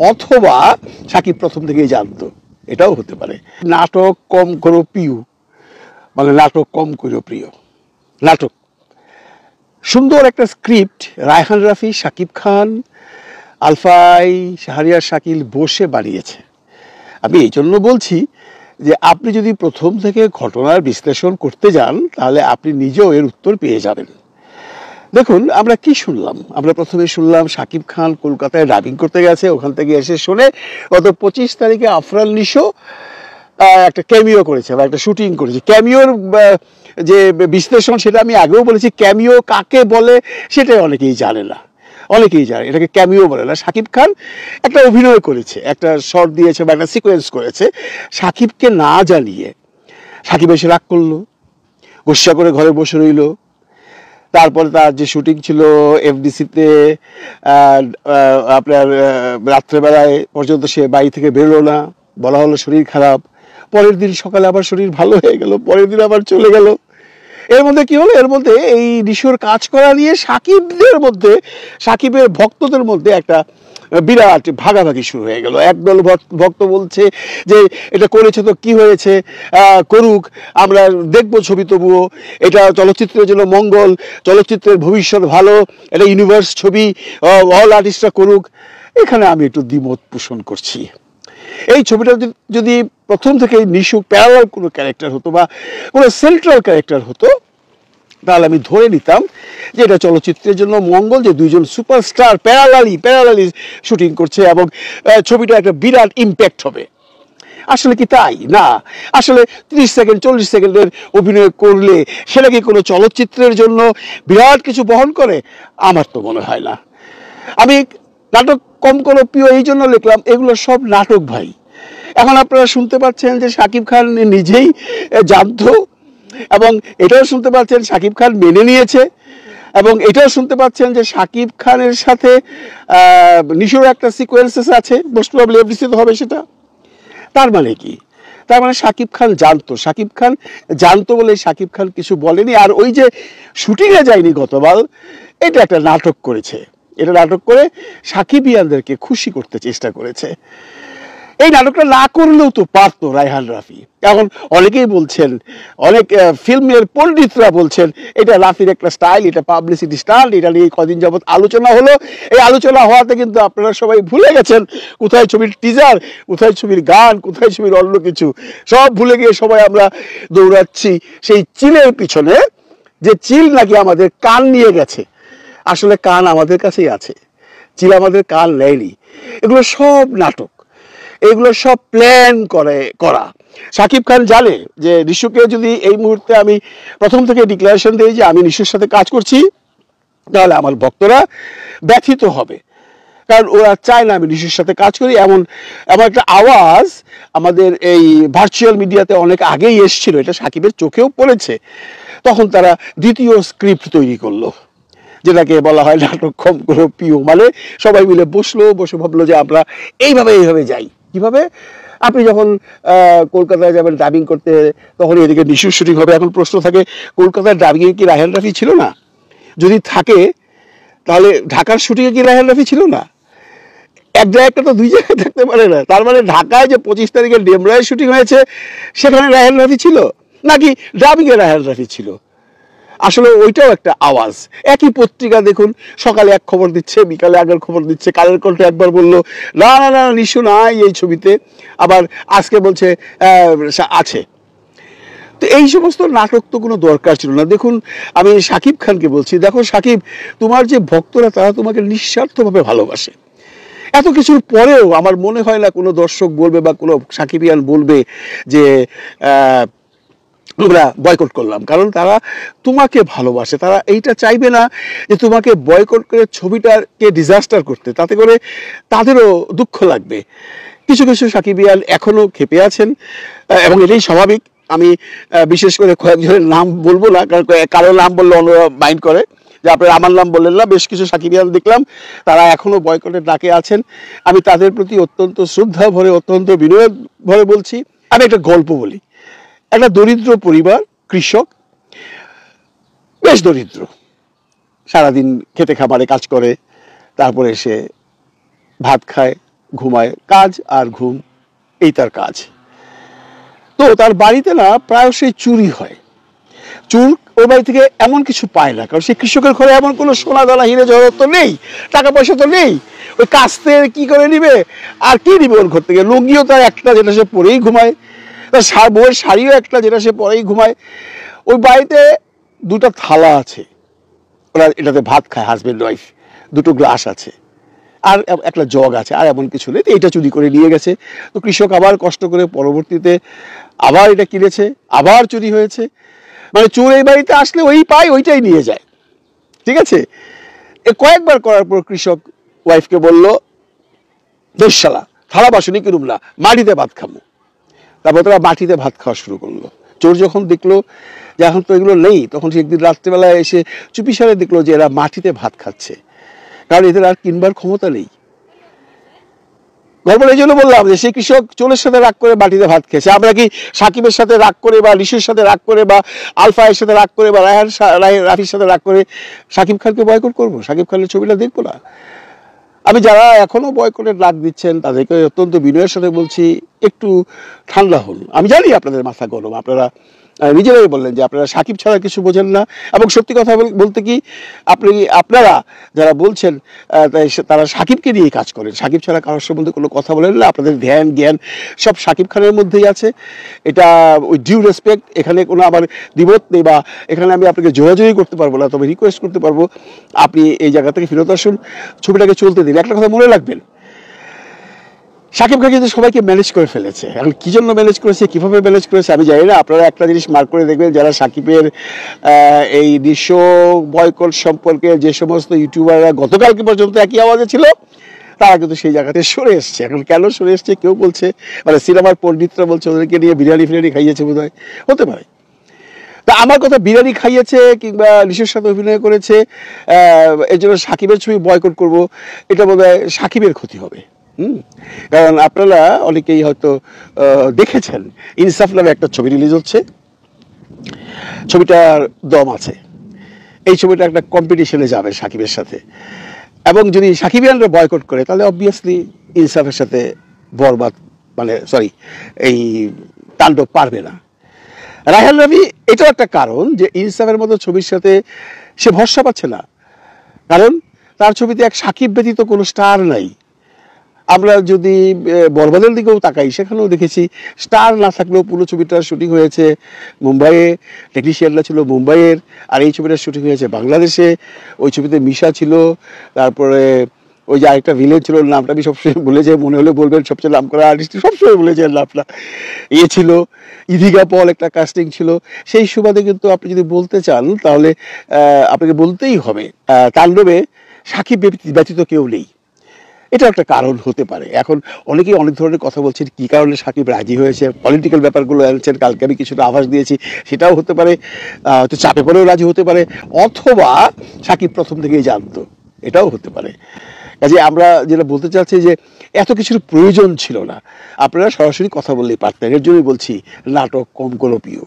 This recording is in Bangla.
অথবা সাকিব প্রথম থেকেই জানতো, এটাও হতে পারে। নাটক কম করো প্রিয়, মানে নাটক কম করো প্রিয়। নাটক সুন্দর একটা স্ক্রিপ্ট, রায়হান রাফি, শাকিব খান, আলফাই, শাহরিয়ার শাকিল বসে বানিয়েছে। আমি এই জন্য বলছি যে আপনি যদি প্রথম থেকে ঘটনার বিশ্লেষণ করতে যান তাহলে আপনি নিজেও এর উত্তর পেয়ে যাবেন। দেখুন আমরা কি শুনলাম, আমরা প্রথমে শুনলাম শাকিব খান কলকাতায় ডাবিং করতে গেছে, ওখান থেকে এসে শুনে গত 25 তারিখে আফরান নিশো একটা ক্যামিও করেছে বা একটা শুটিং করেছে। ক্যামিওর যে বিশ্লেষণ সেটা আমি আগেও বলেছি, ক্যামিও কাকে বলে সেটাই অনেকেই জানে না, অনেকেই জানে এটাকে ক্যামিও বলে না। শাকিব খান একটা অভিনয় করেছে, একটা শর্ট দিয়েছে বা একটা সিকোয়েন্স করেছে, শাকিবকে না জানিয়ে শাকিব এসে রাগ করলো, গোসা করে ঘরে বসে রইলো। তারপরে তার যে শুটিং ছিল এফডিসিতে, আপনার রাত্রেবেলায় পর্যন্ত সে বাড়ি থেকে বেরোলো না, বলা হলো শরীর খারাপ। পরের দিন সকালে আবার শরীর ভালো হয়ে গেল, পরের দিন আবার চলে গেল। এর মধ্যে কি হলো, এর মধ্যে এই নিশোর কাজ করা নিয়ে সাকিবদের মধ্যে, সাকিবের ভক্তদের মধ্যে একটা বিরাট ভাগাভাগি শুরু হয়ে গেল। একদল ভক্ত বলছে যে এটা করেছে তো কি হয়েছে, করুক, আমরা দেখবো ছবি, তবুও এটা চলচ্চিত্রের জন্য মঙ্গল, চলচ্চিত্রের ভবিষ্যৎ ভালো, এটা ইউনিভার্স ছবি, অল আর্টিস্টরা করুক। এখানে আমি একটু দ্বিমত পোষণ করছি। এই ছবিটা যদি প্রথম থেকে নিশু প্যারালাল কোনো ক্যারেক্টার হতো বা কোনো সেন্ট্রাল ক্যারেক্টার হতো তাহলে আমি ধরে নিতাম যে এটা চলচ্চিত্রের জন্য মঙ্গল, যে দুইজন সুপারস্টার প্যারালালি শুটিং করছে এবং ছবিটা একটা বিরাট ইম্প্যাক্ট হবে। আসলে কি তাই? না, আসলে 30 সেকেন্ড 40 সেকেন্ডের অভিনয় করলে সেটা কি কোনো চলচ্চিত্রের জন্য বিরাট কিছু বহন করে? আমার তো মনে হয় না। আমি নাটক কম করো প্রিয় এই জন্য লিখলাম, এগুলো সব নাটক ভাই। এখন আপনারা শুনতে পাচ্ছেন যে শাকিব খান নিজেই জানতো, এবং এটাও শুনতে পাচ্ছেন শাকিব খান মেনে নিয়েছে, এবং এটাও শুনতে পাচ্ছেন যে শাকিব খানের সাথে নিশোর একটা সিকোয়েন্সেস আছে, মোস্ট প্রবাবলি এফডিসিতে হবে সেটা। তার মানে কি? তার মানে শাকিব খান জানতো বলে শাকিব খান কিছু বলেনি। আর ওই যে শুটিংয়ে যায়নি গতবার, এটা একটা নাটক করেছে, এটা নাটক করে সাকিবিয়ানদেরকে খুশি করতে চেষ্টা করেছে। এই নাটকটা না করলেও তো পারতো রায়হান রাফি। এখন অনেকেই বলছেন, অনেক ফিল্মের পণ্ডিতরা বলছেন এটা রাফির একটা স্টাইল, এটা পাবলিসিটি স্টাইল, এটা নিয়ে কদিন যাবৎ আলোচনা হলো। এই আলোচনা হওয়াতে কিন্তু আপনারা সবাই ভুলে গেছেন কোথায় ছবির টিজার, কোথায় ছবির গান, কোথায় ছবির অন্য কিছু, সব ভুলে গিয়ে সবাই আমরা দৌড়াচ্ছি সেই চিলের পিছনে, যে চিল নাকি আমাদের কান নিয়ে গেছে। আসলে কান আমাদের কাছেই আছে, চিল আমাদের কান নেয়নি। এগুলো সব নাটক, এগুলো সব প্ল্যান করা। শাকিব খান জানে যে নিশুকে যদি এই মুহূর্তে আমি প্রথম থেকে ডিক্লারেশন দিই যে আমি নিশুর সাথে কাজ করছি, তাহলে আমার ভক্তরা ব্যথিত হবে, কারণ ওরা চায় না আমি নিশুর সাথে কাজ করি। এমন একটা আওয়াজ আমাদের এই ভার্চুয়াল মিডিয়াতে অনেক আগেই এসেছিল, এটা শাকিবের চোখেও পড়েছে। তখন তারা দ্বিতীয় স্ক্রিপ্ট তৈরি করলো, যেটাকে বলা হয় নাটক কম করো প্রিয়। মানে সবাই মিলে বসে ভাবলো যে আমরা এইভাবে যাই। কিভাবে? আপনি যখন কলকাতায় যাবেন ডাবিং করতে, তখন এদিকে নিশুর শুটিং হবে। এখন প্রশ্ন থাকে, কলকাতার ডাবিংয়ে কি রায়হান রাফি ছিল না? যদি থাকে তাহলে ঢাকার শুটিংয়ে কি রায়হান রাফি ছিল না? এক জায়গাটা তো দুই জায়গায় থাকতে পারে না। তার মানে ঢাকায় যে 25 তারিখে ডেমরায় শুটিং হয়েছে সেখানে রায়হান রাফি ছিল, নাকি ডাবিংয়ে রায়হান রাফি ছিল? আসলে ওইটাও একটা আওয়াজ। একই পত্রিকা দেখুন, সকালে এক খবর দিচ্ছে, বিকালে আগের খবর দিচ্ছে। কালের কণ্ঠে একবার বললো না না না নিশু নাই এই ছবিতে, আবার আজকে বলছে আছে। তো এই সমস্ত নাটক তো কোনো দরকার ছিল না। দেখুন আমি শাকিব খানকে বলছি, দেখো শাকিব, তোমার যে ভক্তরা তারা তোমাকে নিঃস্বার্থভাবে ভালোবাসে। এত কিছুর পরেও আমার মনে হয় না কোনো দর্শক বলবে বা কোনো সাকিবিয়ান বলবে যে আমরা বয়কট করলাম, কারণ তারা তোমাকে ভালোবাসে। তারা এইটা চাইবে না যে তোমাকে বয়কট করে ছবিটাকে ডিজাস্টার করতে, তাতে করে তাদেরও দুঃখ লাগবে। কিছু কিছু সাকিবিয়ান এখনো ক্ষেপে আছেন, এবং এটাই স্বাভাবিক। আমি বিশেষ করে কয়েকজনের নাম বলবো না, কারণ কারো নাম বললে অন্যরা মাইন্ড করে যে আপনারা আমার নাম বললেন না। বেশ কিছু সাকিবিয়ান দেখলাম তারা এখনো বয়কটের ডাকে আছেন। আমি তাদের প্রতি অত্যন্ত শ্রদ্ধা ভরে, অত্যন্ত বিনয় ভরে বলছি। আমি একটা গল্প বলি। একটা দরিদ্র পরিবার, কৃষক, বেশ দরিদ্র, সারাদিন খেতে খাবারে কাজ করে, তারপরে সে ভাত খায়, ঘুমায়, কাজ আর ঘুম, এই তার কাজ। তো তার বাড়িতে না প্রায়শই চুরি হয়। চুর ওর বাড়ি থেকে এমন কিছু পায় না, কারণ সে কৃষকের ঘরে এমন কোনো সোনা দানা হিরে জহরত তো নেই, টাকা পয়সা তো নেই। ওই কাস্তে কি করে নিবে, আর কি নিবে ওর ঘর থেকে? লুঙ্গিও তার একটা, যেটা সে পরেই ঘুমায়, তার বউয়ের শাড়িও একটা, যেটা সে পরেই ঘুমায়। ওই বাড়িতে দুটো থালা আছে, ওরা এটাতে ভাত খায়, হাজবেন্ড ওয়াইফ। দুটো গ্লাস আছে, আর একটা জগ আছে, আর এমন কিছু নেই। এটা চুরি করে নিয়ে গেছে। তো কৃষক আবার কষ্ট করে পরবর্তীতে আবার এটা কিনেছে, আবার চুরি হয়েছে। মানে চোর এই বাড়িতে আসলে ওই পায়, ওইটাই নিয়ে যায়। ঠিক আছে, এ কয়েকবার করার পর কৃষক ওয়াইফকে বলল, দেশশালা, থালা বাসনই কিনুম না, মাটিতে ভাত খাবো। তারপর তারা মাটিতে ভাত খাওয়া শুরু করলো। চোর যখন দেখলো যে এখন তো এগুলো নেই, তখন সে একদিন রাত্রেবেলায় এসে চুপিসারে দেখলো যে এরা মাটিতে ভাত খাচ্ছে, কারণ এদের আর কিনবার ক্ষমতা নেই। গল্প এই জন্য বললাম যে সেই কৃষক চোরের সাথে রাগ করে মাটিতে ভাত খেয়েছে। আমরা কি সাকিবের সাথে রাগ করে, বা ঋষির সাথে রাগ করে, বা আলফায়ের সাথে রাগ করে, বা রাফির সাথে রাগ করে সাকিব খানকে বয়কট করবো? সাকিব খানের ছবিটা দেখবো না? আমি যারা এখনো বয়কটের ডাক দিচ্ছেন তাদেরকে অত্যন্ত বিনয়ের সাথে বলছি, একটু ঠান্ডা হন। আমি জানি আপনাদের মাথা গরম, আপনারা নিজেরাই বললেন যে আপনারা সাকিব ছাড়া কিছু বোঝেন না। এবং সত্যি কথা বলতে কি, আপনারা যারা বলছেন তারা সাকিবকে নিয়ে কাজ করেন, সাকিব ছাড়া কারোর সম্বন্ধে কোনো কথা বলেন না। আপনাদের ধ্যান জ্ঞান সব সাকিব খানের মধ্যেই আছে। এটা ওই ডিউ রেসপেক্ট, এখানে কোনো আমার দ্বিমত নেই, বা এখানে আমি আপনাকে জোরাজোরি করতে পারবো না, তবে রিকোয়েস্ট করতে পারবো আপনি এই জায়গা থেকে ফেরত আসুন, ছবিটাকে চলতে দিন। একটা কথা মনে রাখবেন, সাকিব খান কিন্তু সবাইকে ম্যানেজ করে ফেলেছে। এখন কি জন্য ম্যানেজ করেছে, কিভাবে ম্যানেজ করেছে আমি জানি না। আপনারা একটা জিনিস মার্ক করে দেখবেন, যারা সাকিবের এই দৃশ্য বয়কট সম্পর্কে যে সমস্ত ইউটিউবাররা গতকালকে পর্যন্ত একই আওয়াজে ছিল, তারা কিন্তু সেই জায়গাতে সরে এসছে। এখন কেন সরে এসছে, কেউ বলছে মানে সিনেমার পণ্ডিতরা বলছে ওদেরকে নিয়ে বিরিয়ানি ফিরিয়ানি খাইয়েছে বোধ হয়, হতে পারে। তা আমার কথা, বিরিয়ানি খাইয়েছে কিংবা ঋষির সাথে অভিনয় করেছে এর জন্য সাকিবের ছবি বয়কট করব, এটা বোধ হয় সাকিবের ক্ষতি হবে। কারণ আপনারা অনেকেই হয়তো দেখেছেন, ইনসাফ নামে একটা ছবি রিলিজ হচ্ছে, ছবিটার দম আছে। এই ছবিটা একটা কম্পিটিশনে যাবে সাকিবের সাথে, এবং যদি সাকিবিয়ানরা বয়কট করে তাহলে অবভিয়াসলি ইনসাফের সাথে বরবাদ মানে সরি এই তাণ্ডব পারবে না। রায়হান রাফি এটাও একটা কারণ যে ইনসাফের মতো ছবির সাথে সে ভরসা পাচ্ছে না, কারণ তার ছবিতে এক সাকিব ব্যতীত কোনো স্টার নাই। আমরা যদি বরবাদের দিকেও তাকাই, সেখানেও দেখেছি স্টার না থাকলেও পুরো ছবিটার শুটিং হয়েছে মুম্বাইয়ে, টেকনিশিয়ানরা ছিল মুম্বাইয়ের, আর এই ছবিটার শুটিং হয়েছে বাংলাদেশে। ওই ছবিতে মিশা ছিল, তারপরে ওই যে আরেকটা ভিলেন ছিল, নামটা আমি সবসময় ভুলে যাই, মনে হলে বলবেন, সবচেয়ে নাম করা আর্টিস্ট সবসময় ভুলে যান নামটা। ছিল ইদিকা পল, একটা কাস্টিং ছিল। সেই সুবাদে কিন্তু আপনি যদি বলতে চান তাহলে আপনাকে বলতেই হবে তাণ্ডবে সাকিব ব্যতীত কেউ নেই। এটা একটা কারণ হতে পারে। এখন অনেকেই অনেক ধরনের কথা বলছেন, কী কারণে সাকিব রাজি হয়েছে, পলিটিক্যাল ব্যাপারগুলো আনছেন, কালকে আমি কিছুটা আভাস দিয়েছি, সেটাও হতে পারে। হয়তো চাপে পড়েও রাজি হতে পারে, অথবা সাকিব প্রথম থেকেই জানতো, এটাও হতে পারে। কাজে আমরা যেটা বলতে চাচ্ছি যে এত কিছুর প্রয়োজন ছিল না, আপনারা সরাসরি কথা বললেই পারতেন। এর জন্যই বলছি নাটক কম গোলপীয়।